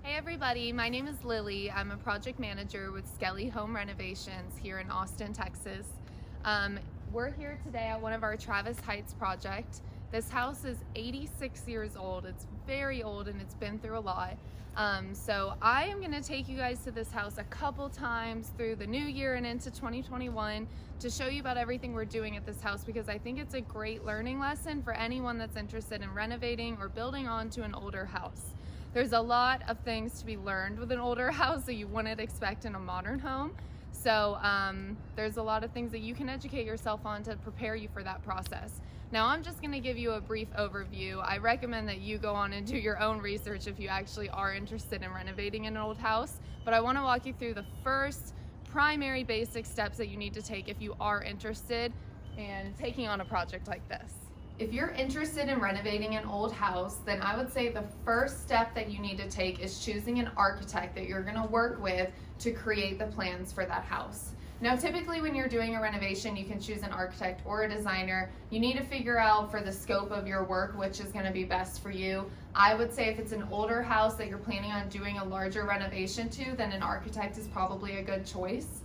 Hey everybody, my name is Lily. I'm a project manager with Skelly Home Renovations here in Austin, Texas. We're here today at one of our Travis Heights project. This house is 86 years old. It's very old and it's been through a lot. So I am gonna take you guys to this house a couple times through the new year and into 2021 to show you about everything we're doing at this house, because I think it's a great learning lesson for anyone that's interested in renovating or building onto an older house. There's a lot of things to be learned with an older house that you wouldn't expect in a modern home. So there's a lot of things that you can educate yourself on to prepare you for that process. Now I'm just gonna give you a brief overview. I recommend that you go on and do your own research if you actually are interested in renovating an old house, but I wanna walk you through the first primary basic steps that you need to take if you are interested in taking on a project like this. If you're interested in renovating an old house, then I would say the first step that you need to take is choosing an architect that you're gonna work with to create the plans for that house. Now, typically when you're doing a renovation, you can choose an architect or a designer. You need to figure out for the scope of your work which is gonna be best for you. I would say if it's an older house that you're planning on doing a larger renovation to, then an architect is probably a good choice.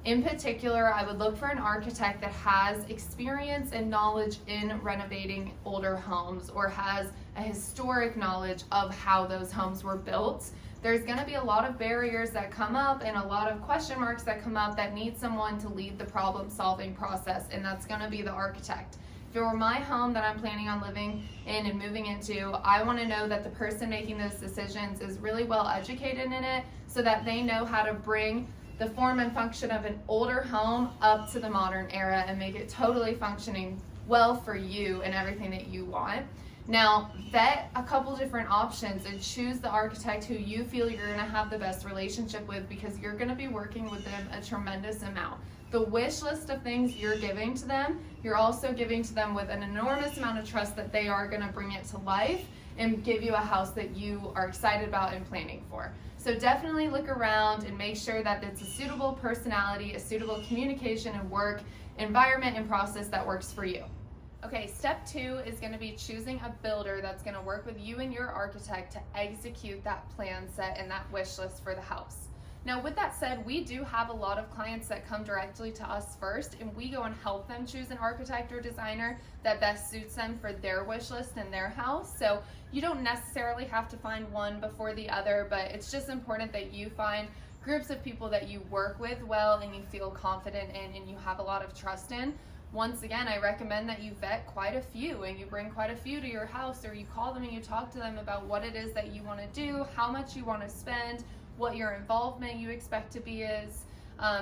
In particular, I would look for an architect that has experience and knowledge in renovating older homes or has a historic knowledge of how those homes were built. There's going to be a lot of barriers that come up and a lot of question marks that come up that need someone to lead the problem solving process, and that's going to be the architect. If it were my home that I'm planning on living in and moving into, I want to know that the person making those decisions is really well educated in it so that they know how to bring the form and function of an older home up to the modern era and make it totally functioning well for you and everything that you want. Now, vet a couple different options and choose the architect who you feel you're gonna have the best relationship with, because you're gonna be working with them a tremendous amount. The wish list of things you're giving to them, you're also giving to them with an enormous amount of trust that they are gonna bring it to life and give you a house that you are excited about and planning for. So definitely look around and make sure that it's a suitable personality, a suitable communication and work environment and process that works for you. Okay, step 2 is going to be choosing a builder that's going to work with you and your architect to execute that plan set and that wish list for the house. Now, with that said, we do have a lot of clients that come directly to us first, and we go and help them choose an architect or designer that best suits them for their wish list and their house. So you don't necessarily have to find one before the other, but it's just important that you find groups of people that you work with well and you feel confident in and you have a lot of trust in. Once again, I recommend that you vet quite a few and you bring quite a few to your house, or you call them and you talk to them about what it is that you want to do, how much you want to spend, what your involvement you expect to be is,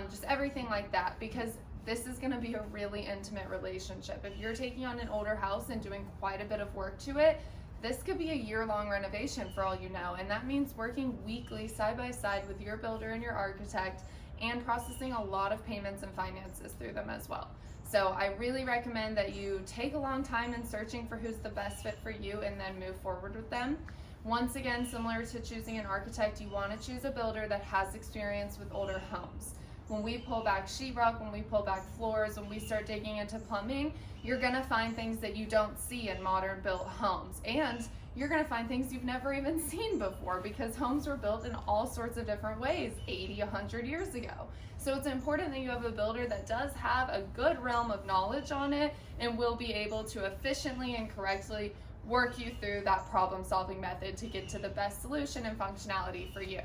just everything like that, because this is going to be a really intimate relationship. If you're taking on an older house and doing quite a bit of work to it, this could be a year-long renovation for all you know, and that means working weekly side by side with your builder and your architect and processing a lot of payments and finances through them as well. So I really recommend that you take a long time in searching for who's the best fit for you and then move forward with them. Once again, similar to choosing an architect, you want to choose a builder that has experience with older homes. When we pull back sheetrock, when we pull back floors, when we start digging into plumbing, you're going to find things that you don't see in modern built homes. And you're going to find things you've never even seen before, because homes were built in all sorts of different ways 80, 100 years ago. So it's important that you have a builder that does have a good realm of knowledge on it and will be able to efficiently and correctly work you through that problem-solving method to get to the best solution and functionality for you.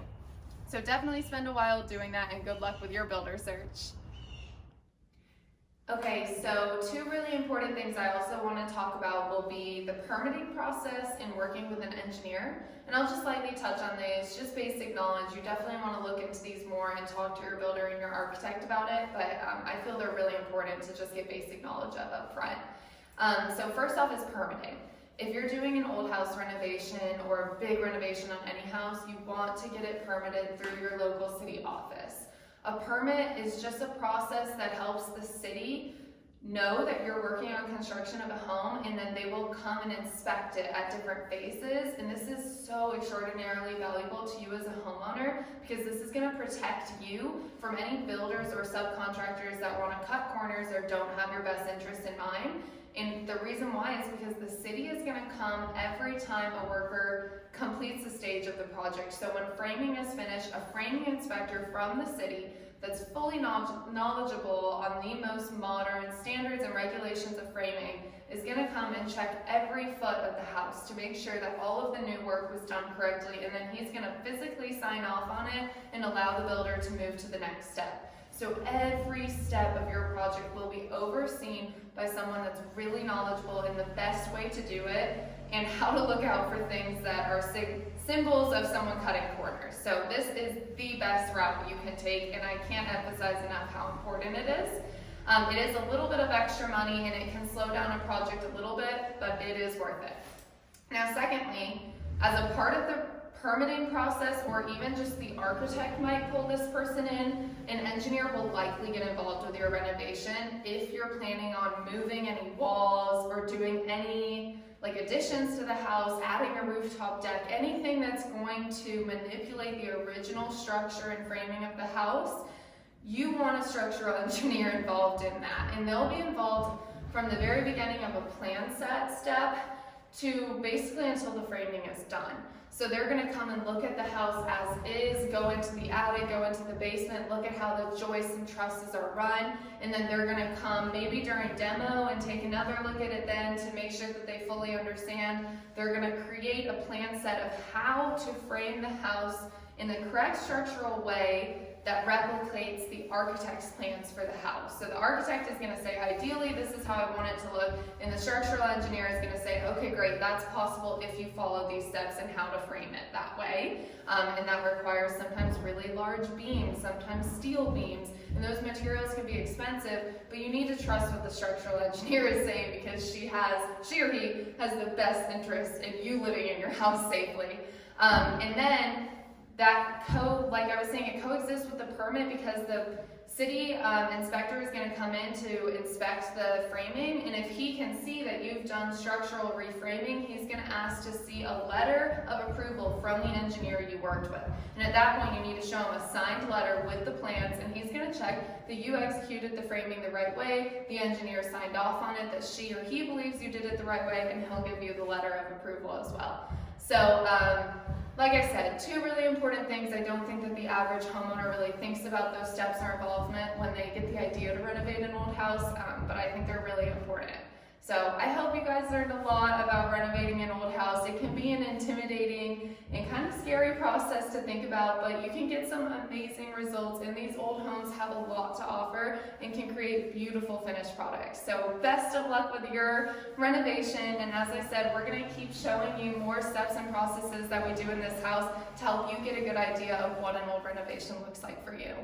So definitely spend a while doing that, and good luck with your builder search. Okay, so 2 really important things I also want to talk about will be the permitting process and working with an engineer. And I'll just lightly touch on these, just basic knowledge. You definitely want to look into these more and talk to your builder and your architect about it, but I feel they're really important to just get basic knowledge of up front. So first off is permitting. If you're doing an old house renovation or a big renovation on any house, you want to get it permitted through your local city office. A permit is just a process that helps the city know that you're working on construction of a home, and then they will come and inspect it at different phases. And this is so extraordinarily valuable to you as a homeowner, because this is going to protect you from any builders or subcontractors that want to cut corners or don't have your best interest in mind. And the reason why is because the city is going to come every time a worker completes a stage of the project. So when framing is finished, a framing inspector from the city that's fully knowledgeable on the most modern standards and regulations of framing is going to come and check every foot of the house to make sure that all of the new work was done correctly, and then he's going to physically sign off on it and allow the builder to move to the next step. So every step of your project will be overseen by someone that's really knowledgeable in the best way to do it and how to look out for things that are symbols of someone cutting corners. So this is the best route you can take, and I can't emphasize enough how important it is. It is a little bit of extra money, and it can slow down a project a little bit, but it is worth it. Now, secondly, as a part of the permitting process, or even just the architect might pull this person in, an engineer will likely get involved with your renovation if you're planning on moving any walls or doing any additions to the house, adding a rooftop deck, anything that's going to manipulate the original structure and framing of the house. You want a structural engineer involved in that, and they'll be involved from the very beginning of a plan set step to basically until the framing is done. So they're going to come and look at the house as is, go into the attic, go into the basement, look at how the joists and trusses are run, and then they're going to come maybe during demo and take another look at it then to make sure that they fully understand. They're going to create a plan set of how to frame the house in the correct structural way that replicates the architect's plans for the house. So the architect is going to say, ideally, this is how I want it to look, and the structural engineer is going to say, okay, great, that's possible if you follow these steps and how to frame it that way. And that requires sometimes really large beams, sometimes steel beams, and those materials can be expensive, but you need to trust what the structural engineer is saying, because she or he has the best interest in you living in your house safely. And then that like I was saying, it coexists with the permit, because the city inspector is going to come in to inspect the framing, and if he can see that you've done structural reframing, he's going to ask to see a letter of approval from the engineer you worked with. And at that point, you need to show him a signed letter with the plans, and he's going to check that you executed the framing the right way, the engineer signed off on it, that she or he believes you did it the right way, and he'll give you the letter of approval as well. So, like I said, two really important things. I don't think that the average homeowner really thinks about those steps or involvement when they get the idea to renovate an old house, but I think they're really important. So I hope you guys learned a lot about renovating an old house. It can be an intimidating and kind of scary process to think about, but you can get some amazing results, and these old homes have a lot to offer and can create beautiful finished products. So best of luck with your renovation, and as I said, we're going to keep showing you more steps and processes that we do in this house to help you get a good idea of what an old renovation looks like for you.